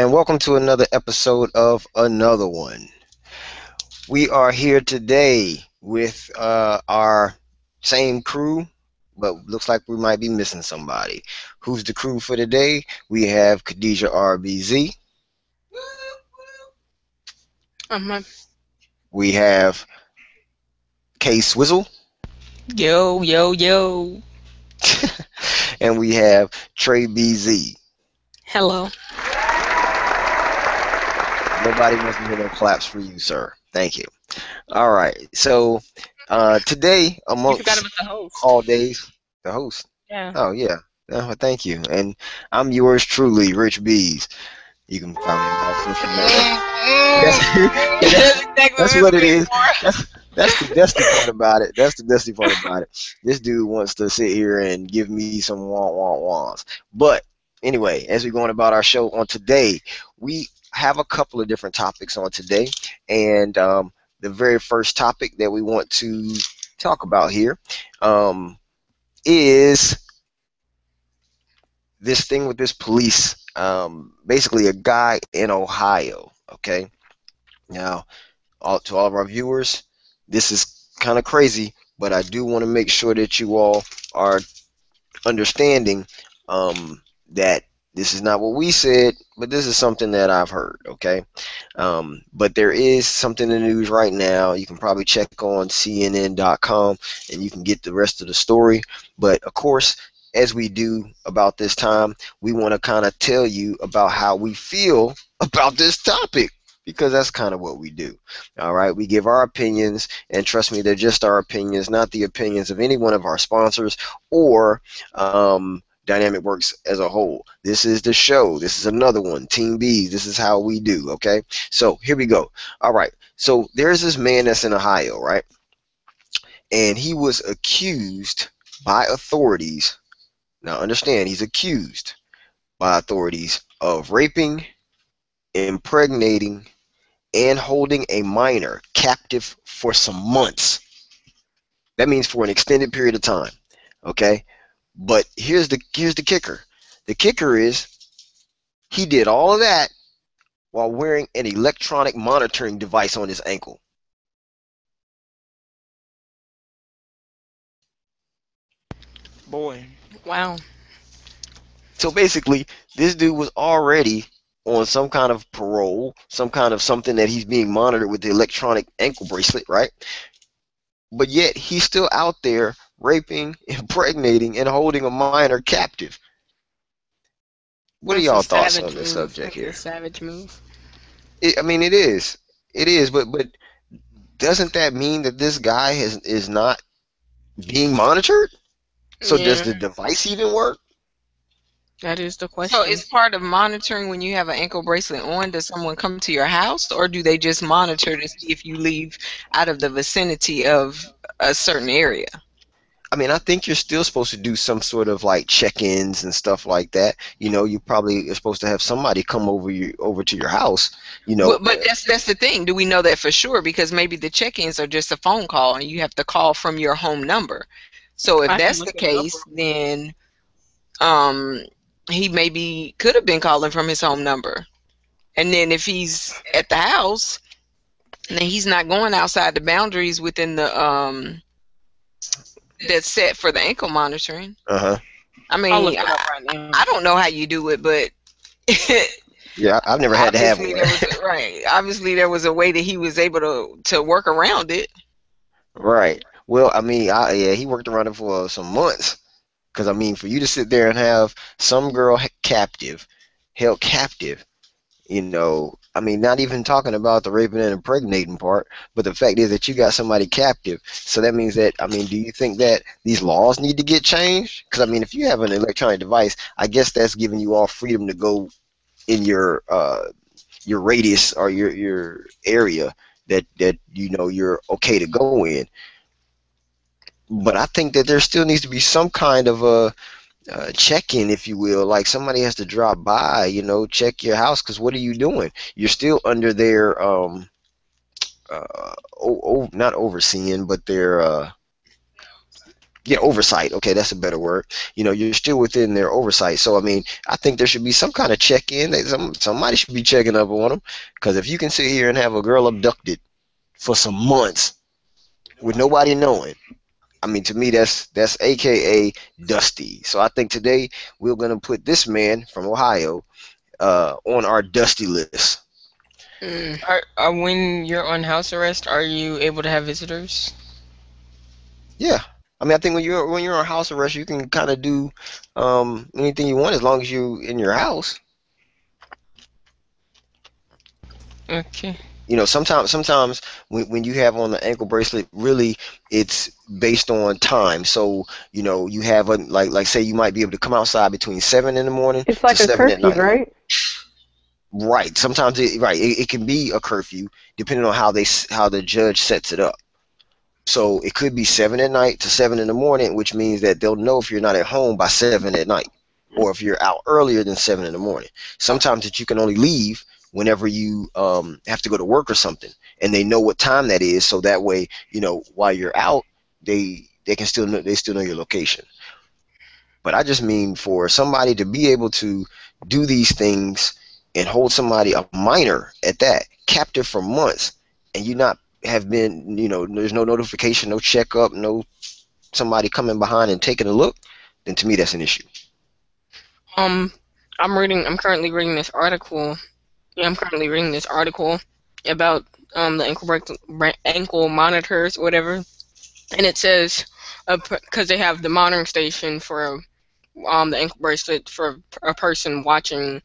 and welcome to another episode of Another One. We are here today with our same crew, but looks like we might be missing somebody. Who's the crew for today? We have Khadijah RBZ. Uh-huh. We have K Swizzle. Yo, yo, yo. And we have Trey BZ. Hello. Nobody wants to hear no claps for you, sir. Thank you. All right. So today, You forgot amongst about the host. all days, the host. Yeah. Oh yeah. Oh, thank you. And I'm yours truly, Richbz. You can find me on all social media. That's, That's exactly that's what what it's it waiting is. for. That's the dusty part about it. That's the dusty part about it. This dude wants to sit here and give me some wah. But anyway, as we're going about our show on today, we have a couple of different topics on today, and the very first topic that we want to talk about here is this thing with this police. Basically, a guy in Ohio. Okay, now to all of our viewers, this is kind of crazy, but I do want to make sure that you all are understanding that this is not what we said, but this is something that I've heard, okay? But there is something in the news right now. You can probably check on CNN.com and you can get the rest of the story. But of course, as we do about this time, we want to kind of tell you about how we feel about this topic, because that's kind of what we do. All right, we give our opinions, and trust me, they're just our opinions, not the opinions of any one of our sponsors or Dynamic Works as a whole. This is the show. This is another one. Team B. This is how we do. Okay, so here we go. All right, so there's this man that's in Ohio, right? And he was accused by authorities. Now understand, he's accused by authorities of raping, impregnating, and holding a minor captive for some months. That means for an extended period of time. Okay? But here's the kicker. The kicker is he did all of that while wearing an electronic monitoring device on his ankle. Boy. Wow. So basically, this dude was already on some kind of parole, some kind of something that he's being monitored with the electronic ankle bracelet, right? But yet he's still out there raping, impregnating, and holding a minor captive. What are That's a y'all thoughts savage on this move. subject That's a here? savage move. I mean, it is, but doesn't that mean that this guy is not being monitored? So does Yeah, the device even work? that is the So question. it's part of monitoring when you have an ankle bracelet on. Does someone come to your house, or do they just monitor to see if you leave out of the vicinity of a certain area? I mean, I think you're still supposed to do some sort of like check-ins and stuff like that. You know, you probably are supposed to have somebody come over to your house. You know, But that's the thing. Do we know that for sure? Because maybe the check-ins are just a phone call, and you have to call from your home number. So if I can that's look the it up. case, then um, he maybe could have been calling from his home number. And then if he's at the house, then he's not going outside the boundaries within the that's set for the ankle monitoring. uh-huh. I I'll look mean, it up right now. I don't know how you do it, but Yeah, I've never had to have obviously one. there was right. Obviously there was a way that he was able to work around it. Right. Well, I mean, yeah, he worked around it for some months. Because I mean, for you to sit there and have some girl held captive, you know, I mean, not even talking about the raping and impregnating part, but the fact is that you got somebody captive. So that means that, I mean, do you think that these laws need to get changed? Because I mean, if you have an electronic device, I guess that's giving you all freedom to go in your radius or your area that you know you're okay to go in. But I think that there still needs to be some kind of a check-in, if you will. Like somebody has to drop by, you know, check your house, because what are you doing? You're still under their not overseeing, but their Yeah, oversight. Okay, that's a better word. You're still within their oversight. So I mean, I think there should be some kind of check-in. Somebody should be checking up on them. Because if you can sit here and have a girl abducted for some months with nobody knowing, I mean, to me, that's AKA Dusty. So I think today we're gonna put this man from Ohio on our Dusty list. Mm. When you're on house arrest, are you able to have visitors? Yeah. I mean, I think when you're on house arrest, you can kind of do anything you want as long as you in your house. Okay. Sometimes when you have on the ankle bracelet, really it's based on time. So you have a like say you might be able to come outside between 7 in the morning It's to like a 7 at night. right? Right. Sometimes it can be a curfew depending on how the judge sets it up. So it could be 7 at night to 7 in the morning, which means that they'll know if you're not at home by 7 at night, or if you're out earlier than 7 in the morning. Sometimes that you can only leave whenever you have to go to work or something, and they know what time that is, so that way while you're out, they can still know your location. But I just mean for somebody to be able to do these things and hold somebody, a minor at that, captive for months, and you not have been, there's no notification, no checkup, no somebody coming behind and taking a look, then to me that's an issue. Um, I'm currently reading this article. Yeah, I'm currently reading this article about the ankle monitors or whatever, and it says because they have the monitoring station for the ankle bracelet for a person watching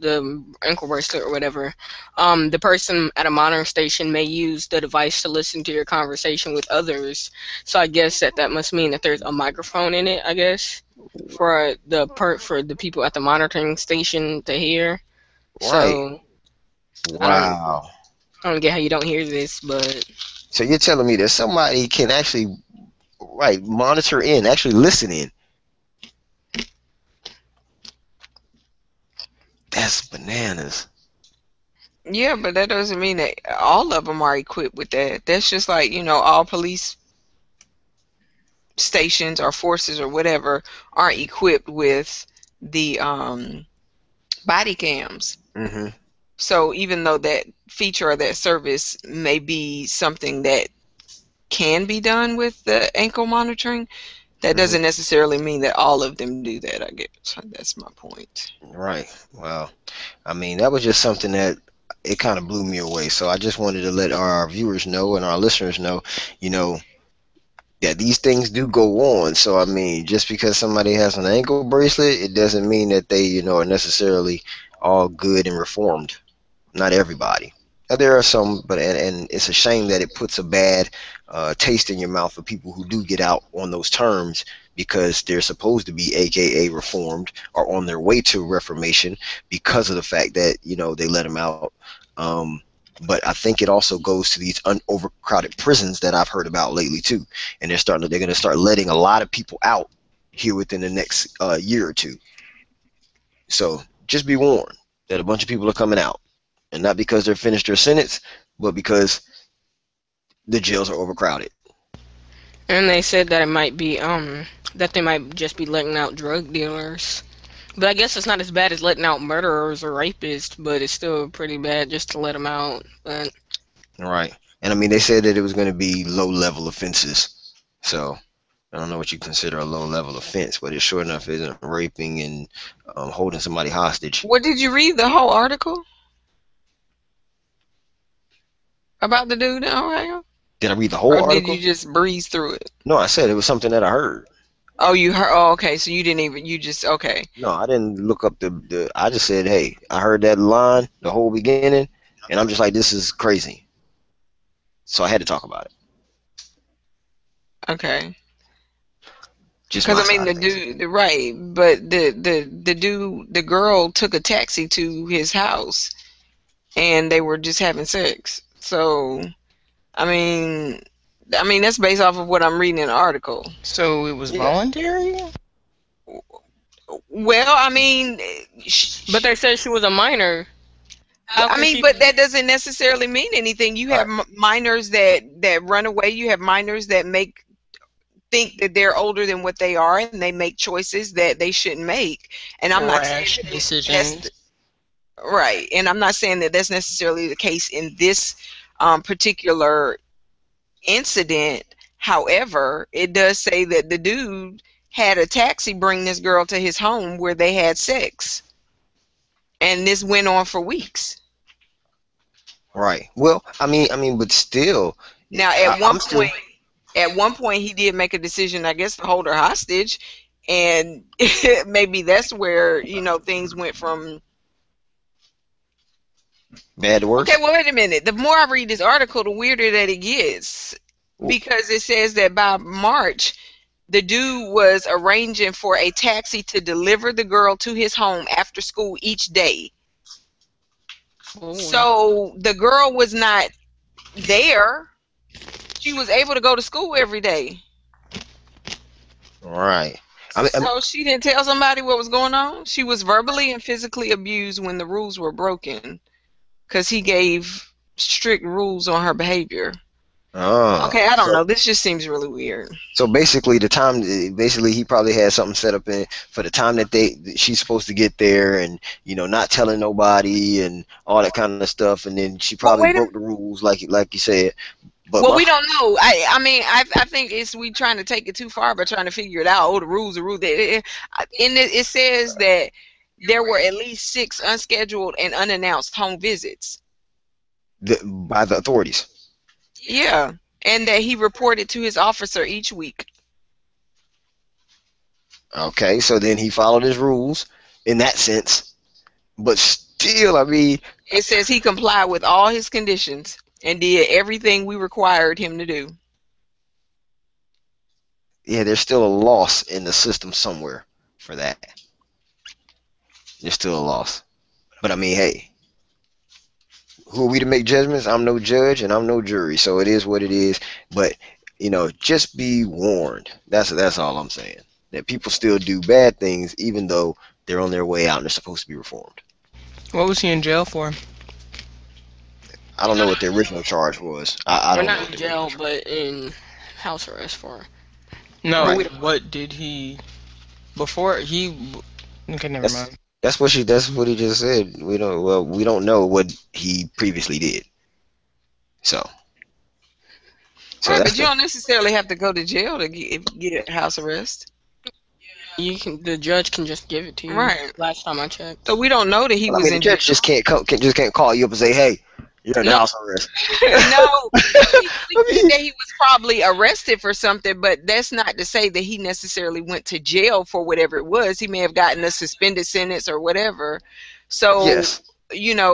the ankle bracelet or whatever. The person at a monitoring station may use the device to listen to your conversation with others. So I guess that must mean that there's a microphone in it, I guess, for the people at the monitoring station to hear. Right. So I don't Wow. I don't get how you don't hear this, but So you're telling me that somebody can actually, right, monitor in, actually listen in. That's bananas. Yeah, but that doesn't mean that all of them are equipped with that. That's just like, all police stations or forces or whatever aren't equipped with the body cams. Hmm. So even though that feature or that service may be something that can be done with the ankle monitoring, that Hmm. doesn't necessarily mean that all of them do that, I guess. That's my point. Right. Well, I mean, that was just something that it kind of blew me away. So I just wanted to let our viewers know and our listeners know, you know, that these things do go on. So I mean, just because somebody has an ankle bracelet, it doesn't mean that they, are necessarily all good and reformed. Not everybody. There are some, but and it's a shame that it puts a bad taste in your mouth for people who do get out on those terms because they're supposed to be AKA reformed or on their way to reformation because of the fact that they let them out. Um, but I think it also goes to these overcrowded prisons that I've heard about lately too, and they're going to start letting a lot of people out here within the next year or two. So just be warned that a bunch of people are coming out, and not because they're finished their sentence, but because the jails are overcrowded. and they said that it might be that they might just be letting out drug dealers. But I guess it's not as bad as letting out murderers or rapists, but it's still pretty bad just to let them out. But All right, and I mean they said that it was going to be low level offenses. So I don't know what you consider a low level offense, but it sure enough isn't raping and holding somebody hostage. What, did you read the whole article about the dude in Ohio? Did I read the whole Or did article? you just breeze through it? No, I said it was something that I heard. Oh, you heard? Oh, okay. So you didn't even, you just, okay. No, I didn't look up the. I just said, hey, I heard that line, the whole beginning, and I'm just like, this is crazy. So I had to talk about it. Okay. Just Because my I mean, side the of things. dude, right? But the dude, the girl took a taxi to his house, and they were just having sex. So, I mean, that's based off of what I'm reading in the article. So it was Yeah. voluntary? Well, I mean, but they said she was a minor. How I could mean, she? but that doesn't necessarily mean anything. You All have right. minors that run away. You have minors that make think that they're older than what they are, and they make choices that they shouldn't make. And I'm not saying Rash that that's decisions. right, and I'm not saying that that's necessarily the case in this particular incident. However, it does say that the dude had a taxi bring this girl to his home where they had sex, and this went on for weeks. Right. Well, I mean, but still, Now, I'm still at one point, he did make a decision, I guess, to hold her hostage, and maybe that's where things went from. bad to Okay, worse. well, wait a minute. The more I read this article, the weirder that it gets, because it says that by March, the dude was arranging for a taxi to deliver the girl to his home after school each day. Oh, So the girl was not there. She was able to go to school every day. Right. I mean, So she didn't tell somebody what was going on. She was verbally and physically abused when the rules were broken because he gave strict rules on her behavior. Okay, I don't so know. This just seems really weird. so basically, basically he probably had something set up in for the time that she's supposed to get there, and not telling nobody and all that kind of stuff, and then she Well, probably wait a broke the rules like you said. But Well, we don't know. I mean, I think it's we trying to take it too far by trying to figure it out. Oh, the rules, the rules. It says that there were at least 6 unscheduled and unannounced home visits. by the authorities. Yeah, and that he reported to his officer each week. Okay, so then he followed his rules in that sense, but still, I mean, It says he complied with all his conditions and did everything we required him to do. yeah, there's still a loss in the system somewhere for that. There's still a loss. But I mean, hey, who are we to make judgments? I'm no judge and I'm no jury, so it is what it is. But just be warned. That's all I'm saying. That people still do bad things even though they're on their way out and they're supposed to be reformed. What was he in jail for? I don't know what the original charge was. I we're don't know not what in the original jail, charge. but in house arrest for. No, But Right. we don't. what did he before he? Okay, never That's mind. that's what he just said. We don't know what he previously did. So Right, that's but you the don't necessarily have to go to jail to get house arrest. The judge can just give it to you. Right. Last time I checked. So we don't know that he well, I was mean, the in jail. judge just can't call you up and say, "Hey, you're under No, house arrest." no, we I think mean, that he was probably arrested for something, but that's not to say that he necessarily went to jail for whatever it was. He may have gotten a suspended sentence or whatever. So, yes.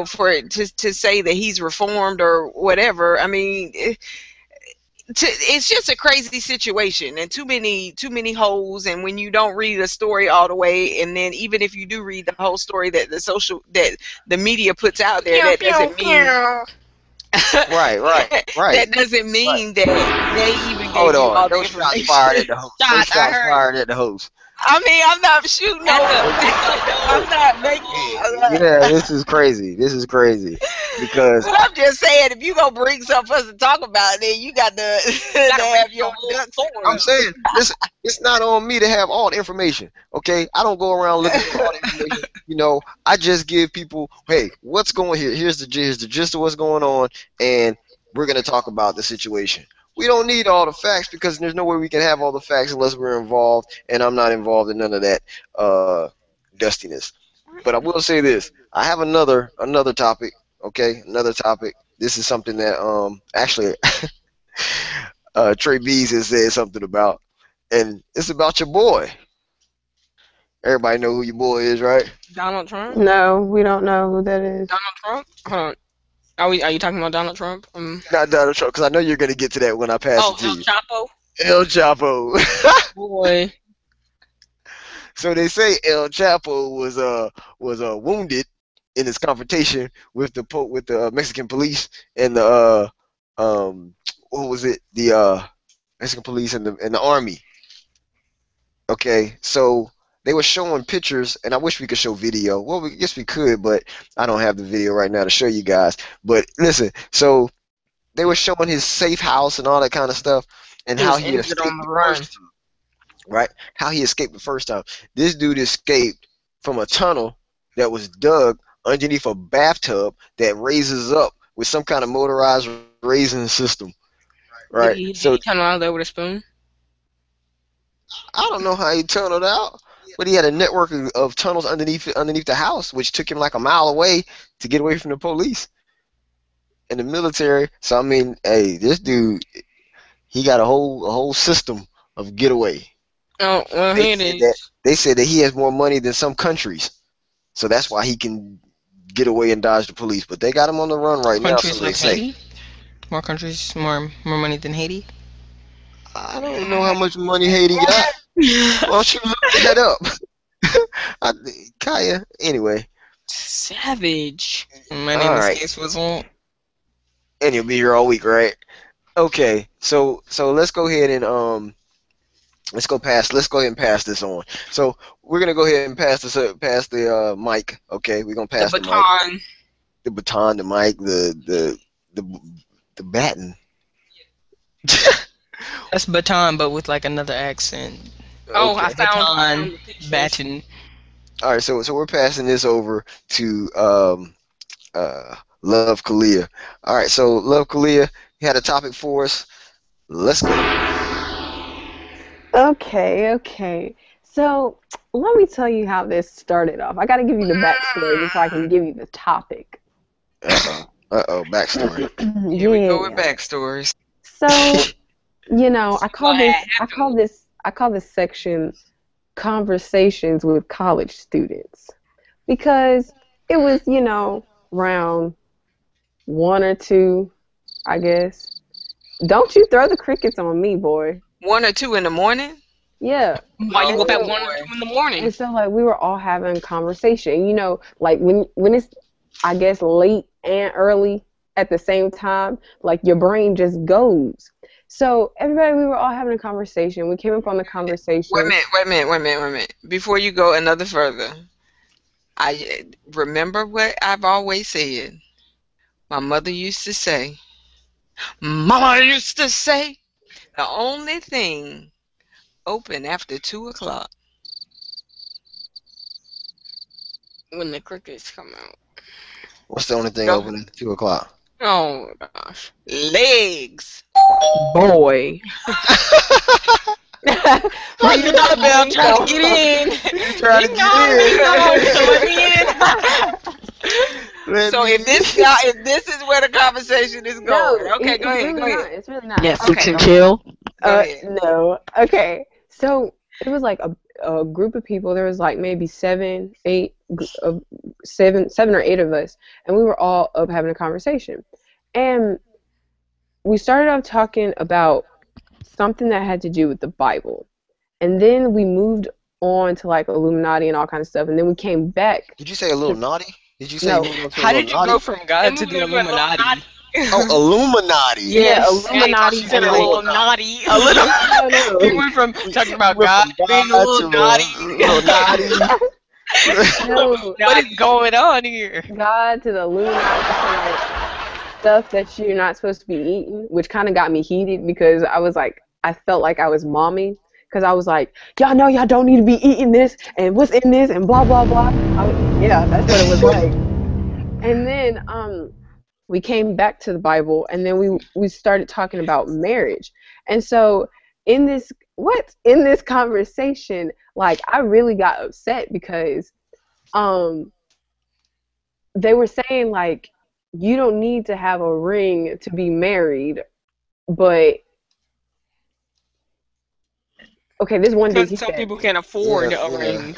for it to say that he's reformed or whatever, I mean, it's just a crazy situation and too many holes. And when you don't read a story all the way, and then even if you do read the whole story that the media puts out there, Pew that pew doesn't mean pew. Right, right, right, that doesn't right. mean that they even Hold gave you on. all the No shots fired information. at the host. No Shots, I shots heard. fired at the host. I mean, I'm not shooting no. I'm not making. Yeah, this is crazy. This is crazy because But I'm just saying, if you gonna bring something for us to talk about, then you got to, to Gotta have read your the whole guts. I'm story. saying this. It's not on me to have all the information. Okay, I don't go around looking for all the information. I just give people, hey, what's going here? Here's the gist of what's going on, and we're gonna talk about the situation. We don't need all the facts because there's no way we can have all the facts unless we're involved, and I'm not involved in none of that dustiness. But I will say this: I have another topic. Okay, another topic. This is something that actually Trey Bees has said something about, and it's about your boy. Everybody know who your boy is, right? Donald Trump. No, we don't know who that is. Donald Trump. Hold on. Are you talking about Donald Trump? Not Donald Trump, because I know you're gonna get to that when I pass Oh, it to El you. Chapo. El Chapo. Boy. So they say El Chapo was wounded in his confrontation with the Mexican police and the what was it, the Mexican police and the army. Okay, so they were showing pictures, and I wish we could show video. Well, we guess we could, but I don't have the video right now to show you guys. But listen, so they were showing his safe house and all that kind of stuff, and He how was he injured escaped on the the run. first time. Right? How he escaped the first time. This dude escaped from a tunnel that was dug underneath a bathtub that raises up with some kind of motorized raising system. Right? Did So he tunnel out there with a spoon? I don't know how he tunneled out, but he had a network of tunnels underneath the house, which took him like a mile away to get away from the police and the military. So I mean, hey, this dude, he got a whole system of getaway. Oh, well, They here it said that is. they said that he has more money than some countries, so that's why he can get away and dodge the police. But they got him on the run right now, so Countries they like say. Haiti? More countries, more money than Haiti? I don't know how much money Haiti got. Why don't you look that up, I, Kaya? Anyway, Savage. Money in all this right, case wasn't. and you'll be here all week, right? Okay, so let's go ahead and let's go ahead and pass this on. So we're gonna go ahead and pass the mic. Okay, we're gonna The pass baton. the baton, the mic, the the baton. That's baton, but with like another accent. Oh, I Okay. found Baton, the pictures. baton. All right. So we're passing this over to Love Kalia. All right. So Love Kalia, you had a topic for us. Let's go. Okay. So let me tell you how this started off. I got to give you the backstory before I can give you the topic. Backstory. Here we go with Yeah. backstories. So, I call What this happened? I call this section conversations with college students because it was, round one or two, I guess. Don't you throw the crickets on me, boy. 1 or 2 in the morning. Yeah. Why you Oh up at So, 1 or boy. 2 in the morning? and so like we were all having conversation, like when it's I guess late and early at the same time, like your brain just goes. So everybody, we were all having a conversation. We came up on the Wait a conversation. minute. Wait a minute. Wait a minute. Wait a minute. Before you go another further, I remember what I've always said. My mother used to say. Mama used to say the only thing open after 2 o'clock. When the crickets come out. What's the only thing Go. open at 2 o'clock? Oh gosh. Legs. Boy. Ring the doorbell, trying to get in. Trying to Ding dong, ding dong, so let me in. Let So me- if this is where the conversation is No, going, okay, go ahead, really go not. ahead, It's really not. Okay, and go chill. go ahead. No. Okay. So it was like a group of people. There was like maybe seven or eight of us, and we were all up having a conversation. And we started off talking about something that had to do with the Bible, and then we moved on to like Illuminati and all kinds of stuff, and then we came back. Did you say a little naughty? Did you say No. you moved on to a How little did you naughty? go from God to the Illuminati? Oh, Illuminati. Yeah, Yes. Illuminati. She said a and little like, naughty. no, no. We went from talking about Went God from being a God little to little naughty. naughty. No, What is going on here? God to the Illuminati to like stuff that you're not supposed to be eating, which kind of got me heated because I felt like I was mommy because I was like, y'all know y'all don't need to be eating this and what's in this and blah blah blah. Yeah, that's what it was like. And then we came back to the Bible, and then we started talking about marriage. And so in this conversation, like I really got upset because they were saying like you don't need to have a ring to be married, but okay, this one dude he Because some said people can't afford Yeah, a yeah. ring.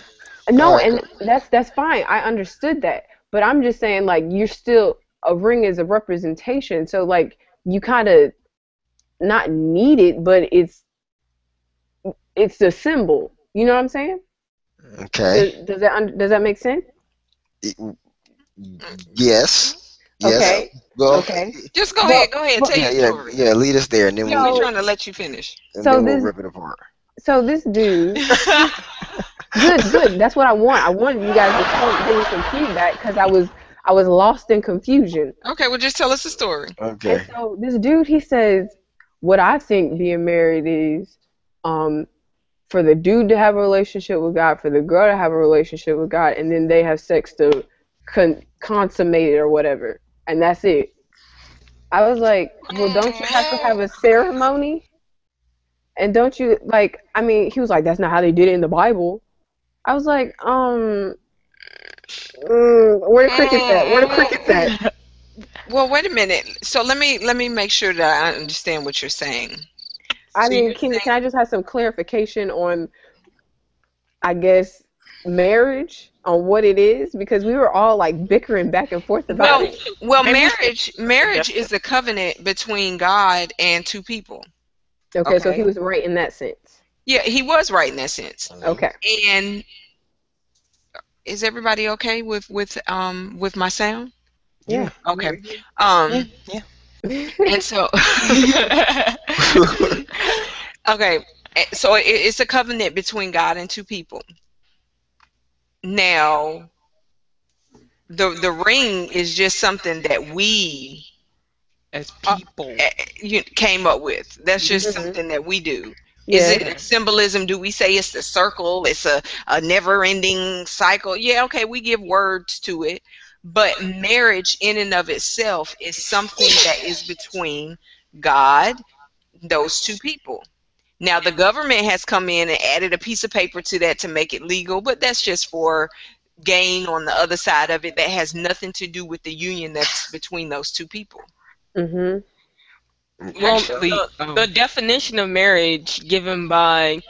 no, Alright, and that's fine. I understood that, but I'm just saying like you're still a ring is a representation, so like you kind of not need it, but it's a symbol. You know what I'm saying? okay. Does that make sense? Yes. Yes. Okay. Well, Okay. Just go Well, ahead, tell yeah, your yeah, story. yeah. Lead us there, and then So- We're we'll trying to let you finish. so we'll this- rip it apart. So this dude, good. That's what I want. I wanted you guys to give me some feedback because I was lost in confusion. Okay, well just tell us the story. Okay. And so this dude, he says, what I think being married is, um, for the dude to have a relationship with God, for the girl to have a relationship with God, and then they have sex to consummate it or whatever, and that's it. I was like, well, don't you have to have a ceremony? And don't you like? I mean, he was like, that's not how they did it in the Bible. I was like, where the crickets at? Where the crickets at? Well, wait a minute. So let me make sure that I understand what you're saying. I So mean, you're can saying, I just have some clarification on, I guess, marriage, on what it is, because we were all like bickering back and forth about well, it. well, Maybe we should marriage is a covenant between God and two people. Okay, so he Okay. was right in that sense. Yeah, he was right in that sense. Mhm. Okay. And is everybody okay with my sound? Yeah. Yeah. Okay. Yeah, Um, yeah. and so okay, so it's a covenant between God and two people. Now, the ring is just something that we As uh, people. came up with. That's just Mhm. something that we do. Is Yeah. it a symbolism? Do we say it's the circle? It's a never-ending cycle? Yeah, okay, we give words to it. But marriage in and of itself is something that is between God, those two people. Now, the government has come in and added a piece of paper to that to make it legal, but that's just for gain on the other side of it. That has nothing to do with the union that's between those two people. Mhm. Well, Actually, the definition of marriage given by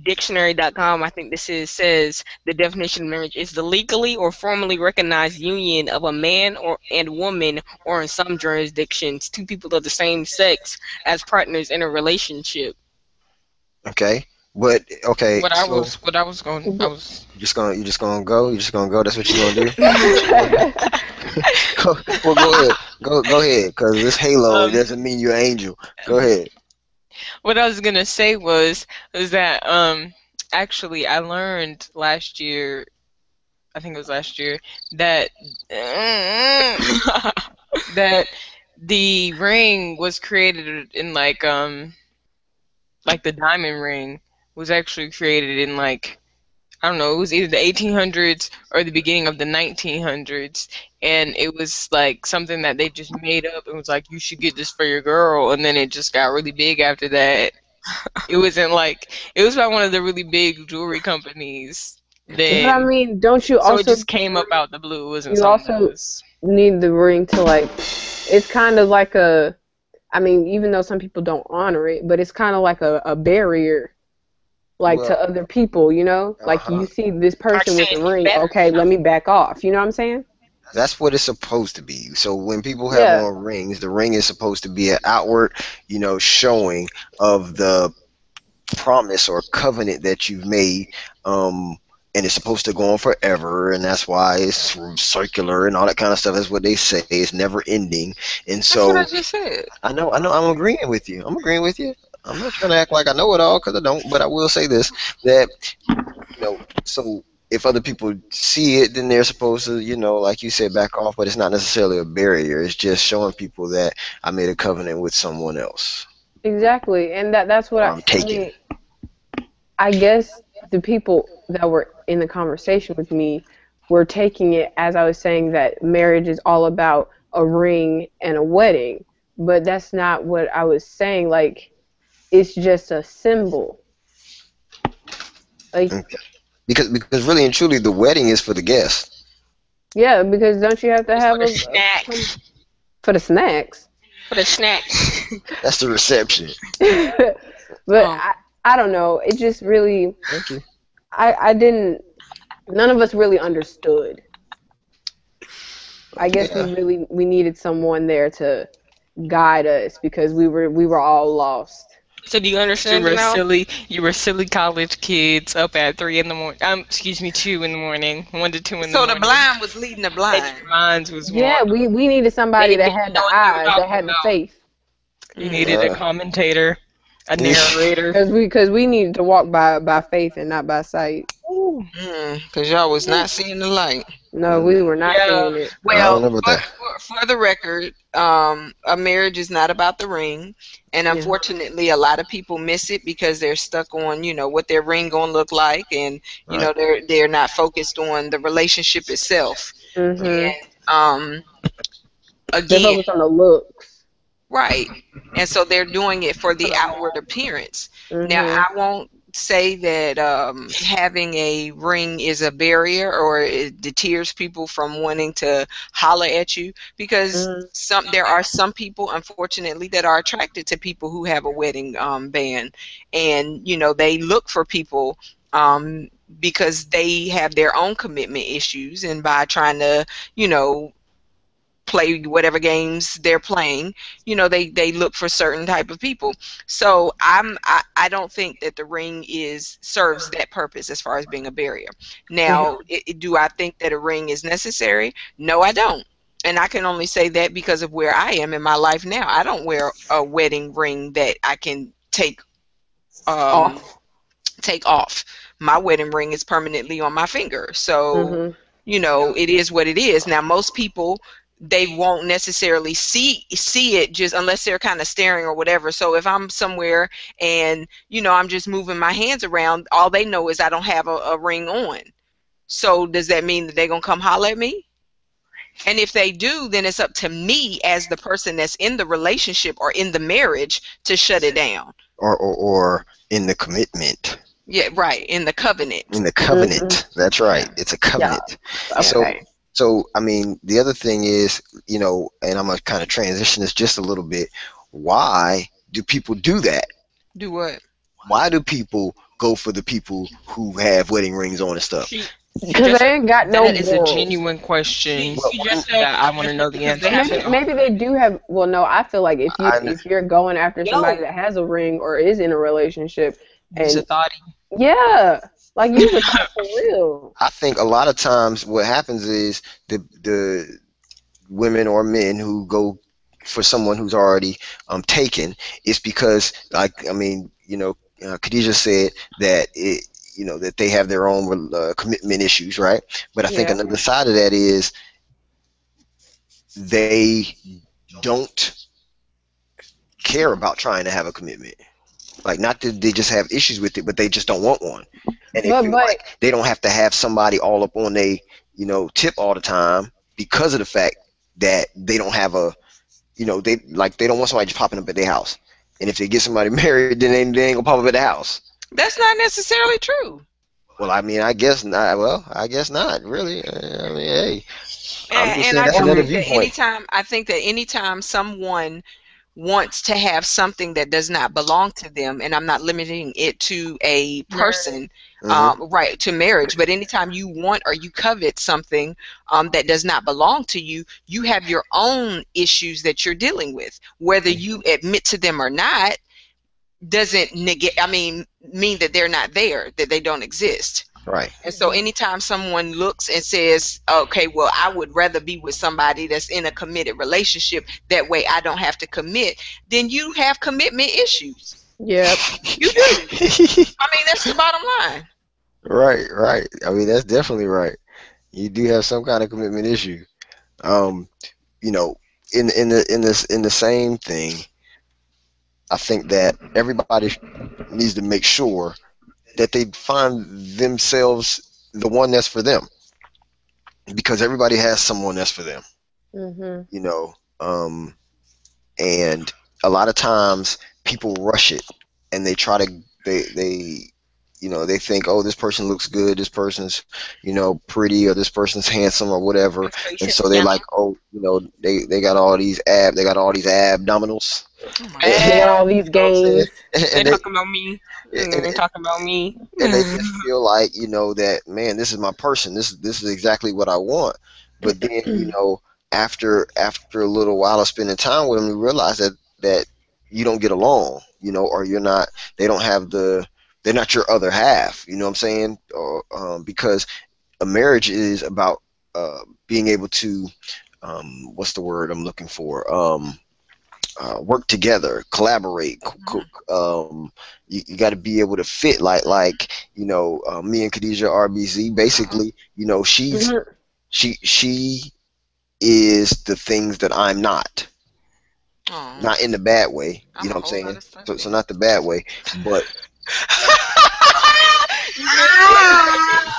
dictionary.com, I think this is, says the definition of marriage is the legally or formally recognized union of a man or and woman, or in some jurisdictions two people of the same sex as partners in a relationship. Okay. But okay, so what I was going, I was. you're just gonna go. That's what you're gonna do. That's what you're gonna do. Well, go ahead. Go ahead. Because this halo Um, doesn't mean you're an angel. Go ahead. what I was gonna say was that actually I learned last year. I think it was last year that that the ring was created in like the diamond ring was actually created in like I don't know, it was either the 1800s or the beginning of the 1900s, and it was like something that they just made up and was like, you should get this for your girl, and then it just got really big after that. It wasn't like it was by one of the really big jewelry companies. But I Then mean, don't you so it also just came up out the blue. It wasn't you something that also was. need the ring to like, it's kind of like a, I mean, even though some people don't honor it, but it's kind of like a barrier, like to Well, other people, you know? Like uh-huh. you see this Like person with saying the you ring, better. okay, let me back off. You know what I'm saying? That's what it's supposed to be. So when people have Yeah. on rings, the ring is supposed to be an outward, showing of the promise or covenant that you've made. And it's supposed to go on forever, and that's why it's circular and all that kind of stuff. That's what they say. It's never ending. And That's what I so just said. I know, I'm agreeing with you. I'm agreeing with you. I'm not trying to act like I know it all because I don't, but I will say this, that so if other people see it, then they're supposed to, like you said, back off. But it's not necessarily a barrier. It's just showing people that I made a covenant with someone else, Exactly. And that's what or I I'm I taken. mean, I guess the people that were in the conversation with me were taking it as I was saying that marriage is all about a ring and a wedding, but that's not what I was saying. Like, it's just a symbol. Like, Okay. Because really and truly, the wedding is for the guest. yeah, because don't you have to It's for have the a snacks. for the snacks? For the snacks. That's the reception. But Um, I don't know. It just really, Thank you. I didn't. None of us really understood. I guess Yeah. we needed someone there to guide us because we were all lost. so do you understand it now? You were silly college kids up at 3 in the morning. Excuse me, 2 in the morning, 1 to 2 in the So the morning. blind was leading the And blind. your minds was Yeah, wandering. we needed somebody They that didn't had know the what they were eyes, that talking had the about. faith, You Mm. needed a Uh, commentator, a narrator. because we needed to walk by faith and not by sight. Ooh. Because y'all was not seeing the light. No, we were not Yeah. seeing it. I don't Well, know about that. for the record, a marriage is not about the ring, and Yeah. unfortunately a lot of people miss it because they're stuck on, what their ring gonna look like, and Right. they're not focused on the relationship itself. Mhm. um They Again, focus on the looks. right. And so they're doing it for the outward appearance. Now, Mhm. I won't say that having a ring is a barrier or it deters people from wanting to holler at you, because Mhm. there are some people, unfortunately, that are attracted to people who have a wedding band, and they look for people um, because they have their own commitment issues, and by trying to you know play whatever games they're playing, they look for certain type of people. So I don't think that the ring is serves that purpose as far as being a barrier. Now, Mhm. do I think that a ring is necessary? No, I don't. And I can only say that because of where I am in my life now. I don't wear a wedding ring that I can um Off. take off. My wedding ring is permanently on my finger. So, Mhm. it is what it is. Now, most people, they won't necessarily see it just unless they're kind of staring or whatever. So if I'm somewhere and, I'm just moving my hands around, all they know is I don't have a ring on. So does that mean that they're going to come holler at me? And if they do, then it's up to me as the person that's in the relationship or in the marriage to shut it down. Or in the commitment, Yeah, right. In the covenant. in the Mhm. covenant. That's right. It's a Yeah. covenant. Yeah. So, Okay. I mean, the other thing is, and I'm gonna kind of transition this just a little bit. Why do people do that? Do what? Why do people go for the people who have wedding rings on and stuff? She Because just they ain't got no that is a morals. genuine question Well, that I want to know the because they answer have Maybe their to. maybe they do have. Well, no, I feel like I, if you're going after somebody yo. that has a ring or is in a relationship, Use a and thought. yeah, like use a thought for real. I think a lot of times what happens is the women or men who go for someone who's already taken is because, like, I mean, Khadijah said that that they have their own commitment issues, right? But I think Yeah. another side of that is they don't care about trying to have a commitment. Like, not that they just have issues with it, but they just don't want one, and they feel But like they don't have to have somebody all up on they tip all the time because of the fact that they don't have a they don't want somebody just popping up at their house. And if they get somebody married, then they ain't gonna pop up at the house. That's not necessarily true. Well, I mean, I guess not. Well, I guess not really. I mean, hey, I'm just And saying I that's do another think um, that viewpoint. anytime someone wants to have something that does not belong to them, and I'm not limiting it to a person, Hmm. right, to marriage, but anytime you want or you covet something that does not belong to you, you have your own issues that you're dealing with. Whether you admit to them or not doesn't negate, I mean that they're not there, that they don't exist. Right. And so anytime someone looks and says, okay, well, I would rather be with somebody that's in a committed relationship, that way I don't have to commit, then you have commitment issues. yep. You do. I mean, that's the bottom line. Right. Right. I mean, that's definitely right. You do have some kind of commitment issue. Um, you know, in the same thing, I think that everybody needs to make sure that they find themselves the one that's for them, because everybody has someone that's for them, Mhm. you know. And a lot of times people rush it, and they try to they think, oh, this person looks good, this person's pretty, or this person's handsome or whatever, and so they like, oh, they got all these abdominals. Oh my They God. got And all these You know what I'm saying? gains. they And they talking about me. And and, they talking about me. and they just feel like, that, man, this is my person, this is exactly what I want. But then, after a little while of spending time with them, you realize that you don't get along, or you're not they don't have they're not your other half, you know what I'm saying? Or because a marriage is about being able to, what's the word I'm looking for, work together, collaborate. You got to be able to fit, me and Khadijah RBZ. Basically, Mhm. she is the things that I'm not. Oh, not in the bad way. You I'm know a what I'm whole lot saying? of stuff So then. not the bad way, but You missed it.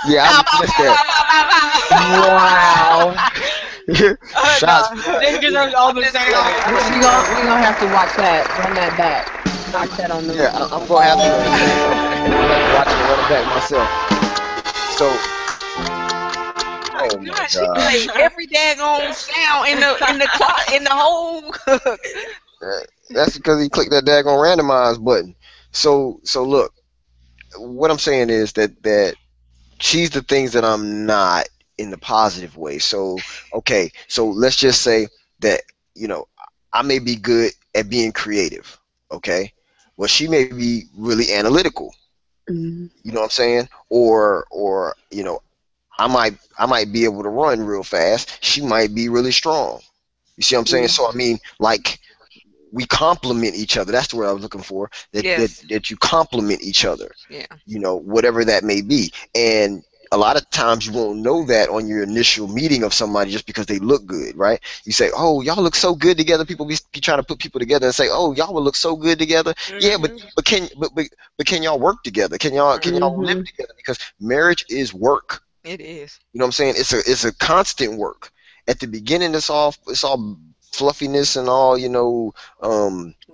yeah, I Pow, pow, missed pow, that. pow, pow, pow, Wow. Shots no, fired. This deserves all I'm the just sound. playing. I'm just We playing. gonna have to watch that. Run that back. Knock that on Yeah, the. I'm gonna have to. I'm gonna have to watch it and run it back myself. So, My oh my gosh, he God, played every daggone sound in the clock in the whole. that's because he clicked that daggone randomize button. So look, what I'm saying is that she's the things that I'm not in the positive way. So okay, so let's just say that you know I may be good at being creative. Okay, well she may be really analytical. Mhm. You know what I'm saying? Or I might be able to run real fast. She might be really strong. You see what I'm saying? Mhm. So I mean, like we complement each other. That's the word I was looking for. Yes. That you complement each other. Yeah. Whatever that may be. And a lot of times you won't know that on your initial meeting of somebody just because they look good, right? You say, "Oh, y'all look so good together." People be trying to put people together and say, "Oh, y'all will look so good together." Yeah, but Hmm. can y'all work together? Can y'all live Mhm. together? Because marriage is work. It is. You know what I'm saying? It's a constant work. At the beginning, it's all fluffiness and all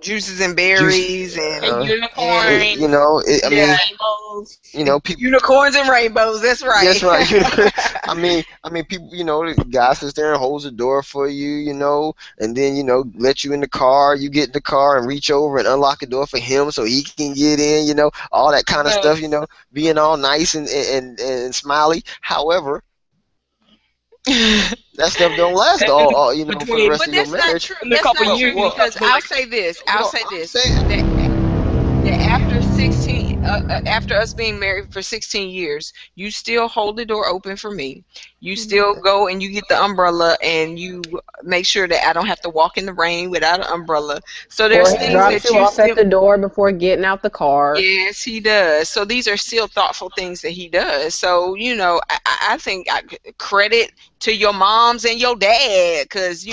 Juices and juice. berries A and unicorn, I yeah, mean, rainbows. people. unicorns and rainbows. That's right. Yes, right. I mean, people. The guy sits there and holds the door for you. And then let you in the car. You get in the car and reach over and unlock the door for him so he can get in. All that kind of stuff. Yes. Being all nice and smiley. However, that stuff don't last And all for the between rest But of your that's not marriage. true. in a That's couple not Well, true years, you well, start because feeling like I'll say I'm this saying. that after 16 after us being married for 16 years, you still hold the door open for me. You still go and you get the umbrella and you make sure that I don't have to walk in the rain without an umbrella. So Or there's he things drops that you you off at still. the door before getting out the car. Yes, he does. So these are still thoughtful things that he does. So, I think credit to your moms and your dad because,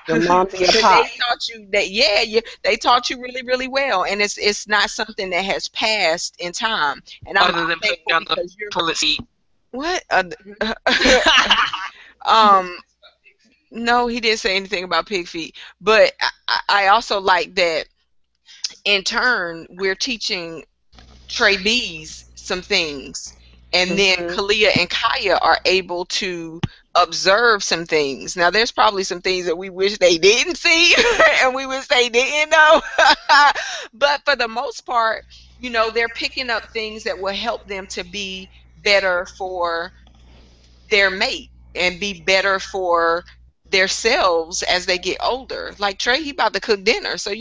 Your moms and your because they pops. taught you that, yeah, they taught you really, really well. And it's not something that has passed in time. And I'm Other than putting thankful down the because you're, toilet seat. what? um, no, he didn't say anything about pig feet. But I also like that in turn, we're teaching Trey B's some things. And then Mhm. Kalia and Kaya are able to observe some things. Now, there's probably some things that we wish they didn't see and we wish they didn't know. But for the most part, they're picking up things that will help them to be better for their mate and be better for themselves as they get older. Like Trey, he about to cook dinner. So,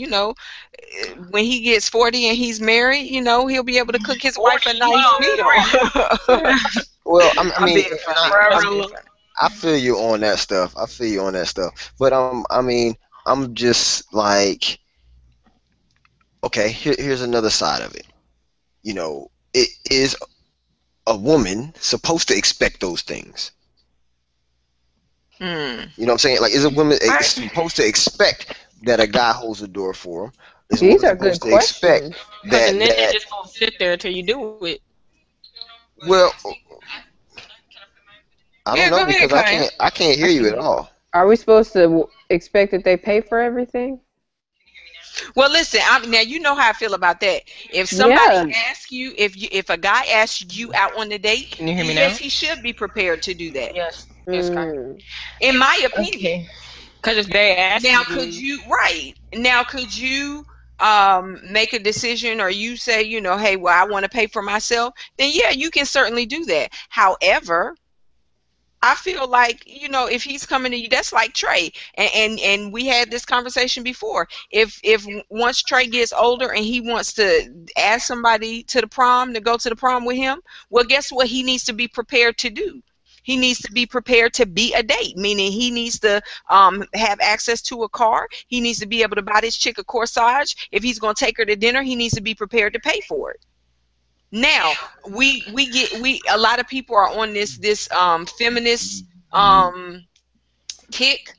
when he gets 40 and he's married, he'll be able to cook his wife 40, a you nice know, meal. Well, I I'm mean, being and I, funny. I I'm forever being alone. funny. I feel you on that stuff. I feel you on that stuff. But I mean, I'm just like, okay, here's another side of it. It is a woman supposed to expect those things. Hmm. You know what I'm saying? Like, is a woman I, supposed to expect that a guy holds the door for them? Is a These woman are good supposed to expect questions. because that and then they that just gonna sit there till you do it. well, I don't Yeah, know go ahead, because I Kaya. can't I hear you can at hear you. all. Are we supposed to expect that they pay for everything? Well, listen. Now you know how I feel about that. If somebody Yeah. asks you, if a guy asks you out on a date, Can you hear then me yes, now? he should be prepared to do that. Yes, yes, Kai. Mm. In my opinion. Okay. Because if they ask Now, could you, you right now? Could you make a decision, or you say, hey, well, I want to pay for myself? Then yeah, you can certainly do that. However, I feel like, if he's coming to you, that's like Trey. And we had this conversation before. If once Trey gets older and he wants to ask somebody to the prom to go to the prom with him, well, guess what he needs to be prepared to do? He needs to be prepared to be a date, meaning he needs to have access to a car. He needs to be able to buy this chick a corsage. If he's going to take her to dinner, he needs to be prepared to pay for it. Now, we a lot of people are on this feminist um kick,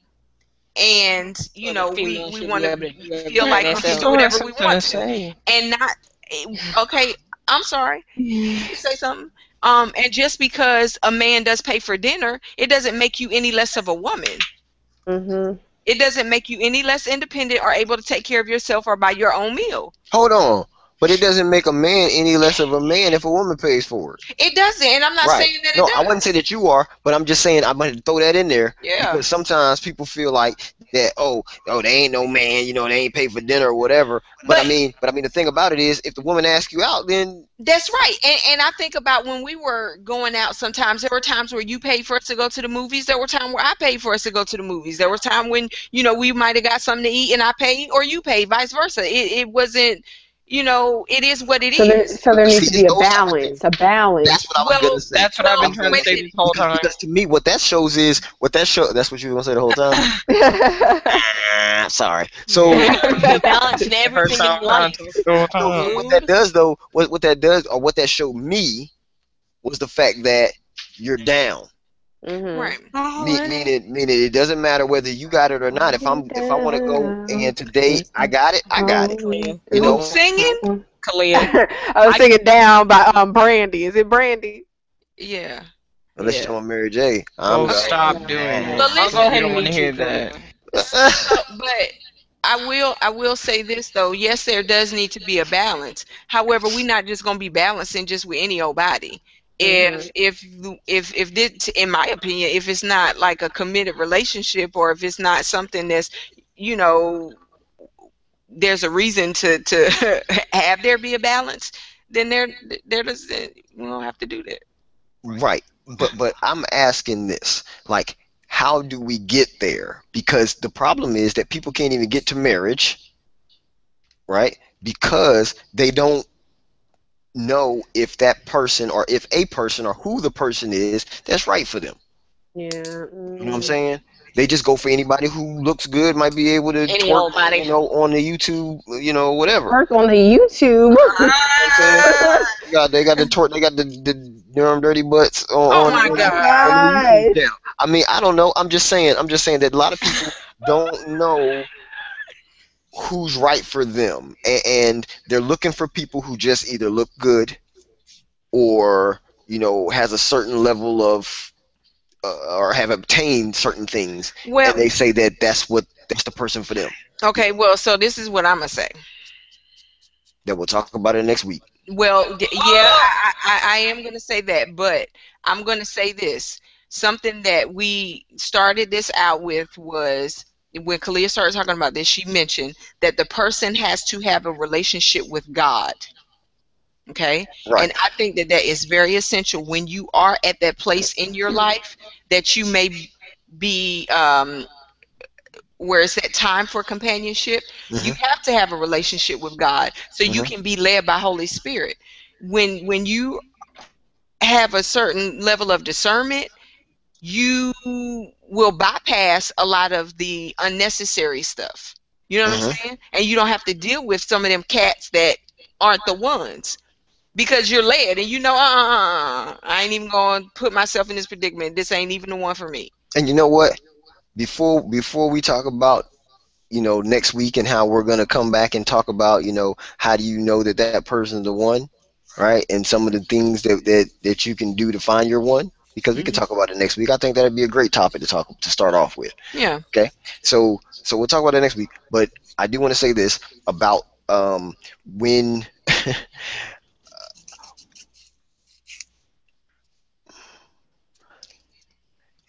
and So the we female should want be to able to do feel everything like we I can themselves. do still have whatever we something to want to, say. and not okay. I'm sorry. You say something. And just because a man does pay for dinner, it doesn't make you any less of a woman. Mhm. It doesn't make you any less independent or able to take care of yourself or buy your own meal. Hold on. But it doesn't make a man any less of a man if a woman pays for it. It doesn't, and I'm not Right. saying that it No, I wouldn't say does. that you are, but I'm just saying I'm going to throw that in there Yeah, because sometimes people feel like that. Oh, they ain't no man. They ain't pay for dinner or whatever. But but I mean, the thing about it is, if the woman asks you out, then that's right. And I think about when we were going out. Sometimes there were times where you paid for us to go to the movies. There were times where I paid for us to go to the movies. There were times when we might have got something to eat and I paid or you paid, vice versa. It wasn't. It is what it So there, is. so there needs see, to it's be a those type of things. balance. A That's balance. what I was gonna Well, say. That's what I've well, been I'm trying to gonna wait a say say minute. this whole because time. because to me, what that shows is what that show. That's what you were gonna say the whole time. Sorry. So There needs to be a balance in The first everything time in around life. to the whole no, time. what that does though, what that does, or what that showed me was the fact that you're down. Mhm. Right. Meaning it doesn't matter whether you got it or not. If I want to go and today I got it, I got it. Kalia, You know, Who's singing? Kalia. I was I singing down by Brandy. Is it Brandy? Yeah. unless you're Yeah. talking about Mary J. I'm Oh, Okay. stop going doing But it. I'll listen. go We ahead don't and want to mute you, hear that. Kalia. But I will say this though. Yes, there does need to be a balance. However, we're not just gonna be balancing just with any old body. Mhm. If this, in my opinion, if it's not like a committed relationship, or if it's not something that's, you know, there's a reason to have there be a balance, then there does we don't have to do that. right. But I'm asking this, like, how do we get there? Because the problem is that people can't even get to marriage, right? Because they don't know if that person or if a person or who the person is that's right for them. Yeah. You know what I'm Mm. saying? They just go for anybody who looks good, might be able to Any twerk, old body. on the YouTube, whatever. Work on the YouTube. You know what I'm saying? They got the twerk, they got the dirty butts Oh on my Oh on, my God. on the YouTube gosh. channel. I mean, I don't know. I'm just saying that a lot of people don't know who's right for them, and they're looking for people who just either look good or has a certain level of or have obtained certain things, and Well, they say that that's the person for them. okay. Well, so this is what I'm gonna say. That we'll talk about it next week. Well, yeah, I am going to say that, but I'm going to say this. Something that we started this out with was when Kalia started talking about this, she mentioned that the person has to have a relationship with God. Okay. Right. And I think that that is very essential when you are at that place in your life that you may be where it's that time for companionship. You Hmm. have to have a relationship with God so you Hmm. can be led by Holy Spirit. When you have a certain level of discernment, you will bypass a lot of the unnecessary stuff. You know what I'm Hmm. saying? And you don't have to deal with some of them cats that aren't the ones because you're led and I ain't even going to put myself in this predicament. This ain't even the one for me. And you know what? Before we talk about next week and how we're gonna come back and talk about how do you know that that person's the one, right? And some of the things that you can do to find your one, because we could Hmm. talk about it next week. I think that'd be a great topic to start off with. Yeah. Okay, so we'll talk about that next week. But I do want to say this about when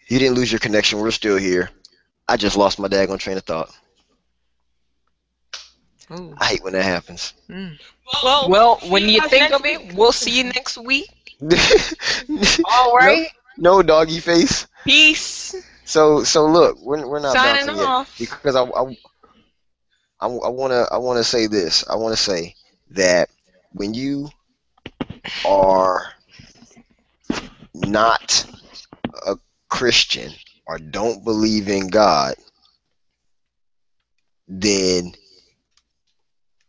you didn't lose your connection. We're still here. I just lost my daggone train of thought. Ooh. I hate when that happens. Mm. Well, Well, see when you you guys think next of week. it, we'll see you next week. All no, right. no doggy face. Peace. So look, we're not Signing bouncing yet off. because I wanna say this. I wanna say that when you are not a Christian or don't believe in God, then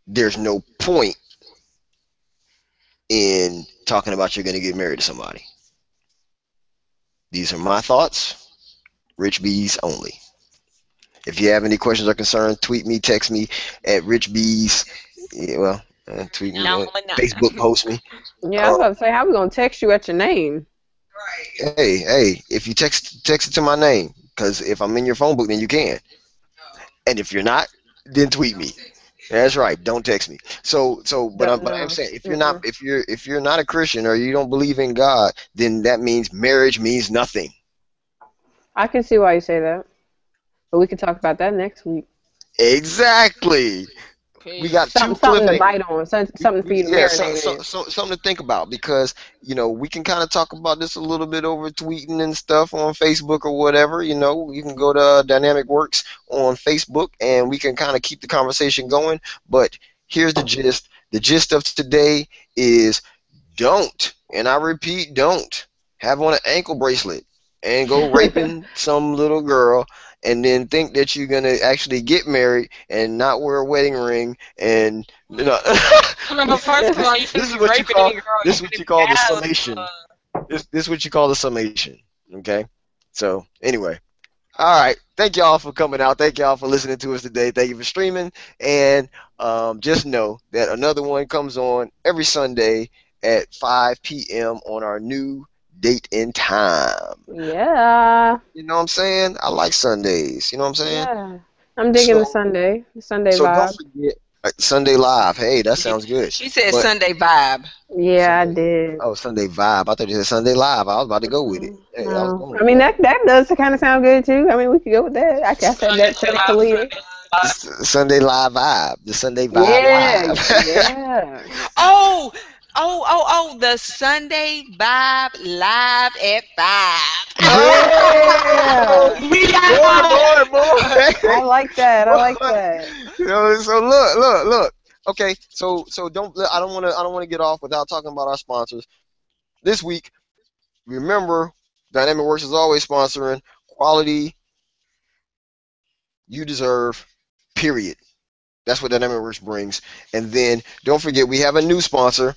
there's no point in talking about you're gonna get married to somebody. These are my thoughts. Richbz only. If you have any questions or concerns, tweet me, text me at Richbz. Yeah, well, tweet me, No, no. Facebook post me. Yeah, I was Um, about to say, how we gonna text you at your name? hey, if you text it to my name, because if I'm in your phone book, then you can. And if you're not, then tweet me. That's right. Don't text me. But Don't I'm know. saying Mm-mm. if you're not a Christian or you don't believe in God, then that means marriage means nothing. I can see why you say that, but we can talk about that next week. Exactly. We got two Something to cliffhangers. bite on, something for you to Yeah, marinate in. something to think about because we can kind of talk about this a little bit over tweeting and stuff on Facebook or whatever. You can go to Dynamic Works on Facebook and we can kind of keep the conversation going. But here's the gist. The gist of today is don't, and I repeat, don't have on an ankle bracelet and go raping some little girl and then think that you're gonna actually get married and not wear a wedding ring and No, but first of all, you this shouldn't is be what you raping call any girl, this is even what if you you call the have. summation. This is what you call the summation. Okay. So anyway, all right. Thank y'all for coming out. Thank y'all for listening to us today. Thank you for streaming. And just know that another one comes on every Sunday at 5 p.m. on our new date and time. Yeah, You know what I'm saying? I like Sundays. You know what I'm saying? yeah. I'm digging So The Sunday don't vibe. forget Sunday Live. Hey, that sounds good. She said But Sunday vibe. Yeah, I Sunday, did. oh, Sunday Vibe. I thought you said Sunday Live. I was about to go with it. Hey, I was No, going I with mean that. that does kind of sound good too. I mean, we could go with that. I said Sunday that, said it live, clear. Sunday live. Sunday Live Vibe. The Sunday Vibe Yeah, Live. yeah. Oh, the Sunday vibe live at 5. Oh, Yeah. We boy. I like that. I like Boy. that. So look. Okay, so I don't want to get off without talking about our sponsors. This week, remember, Dynamic Works is always sponsoring quality you deserve, period. That's what Dynamic Works brings. And then don't forget we have a new sponsor.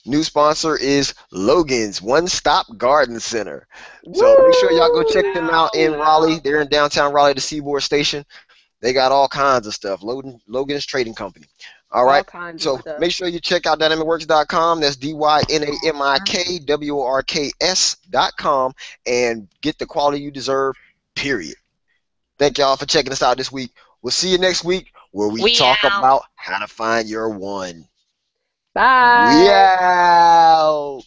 New sponsor is Logan's One Stop Garden Center. So make sure y'all go check Woo! them out in Raleigh. They're in downtown Raleigh, the Seaboard Station. They got all kinds of stuff. Logan's Trading Company. All All right. kinds of So stuff. make sure you check out dynamicworks.com. That's dynamicworks.com and get the quality you deserve, period. Thank y'all for checking us out this week. We'll see you next week where we We talk out. about how to find your one. We Bye. out.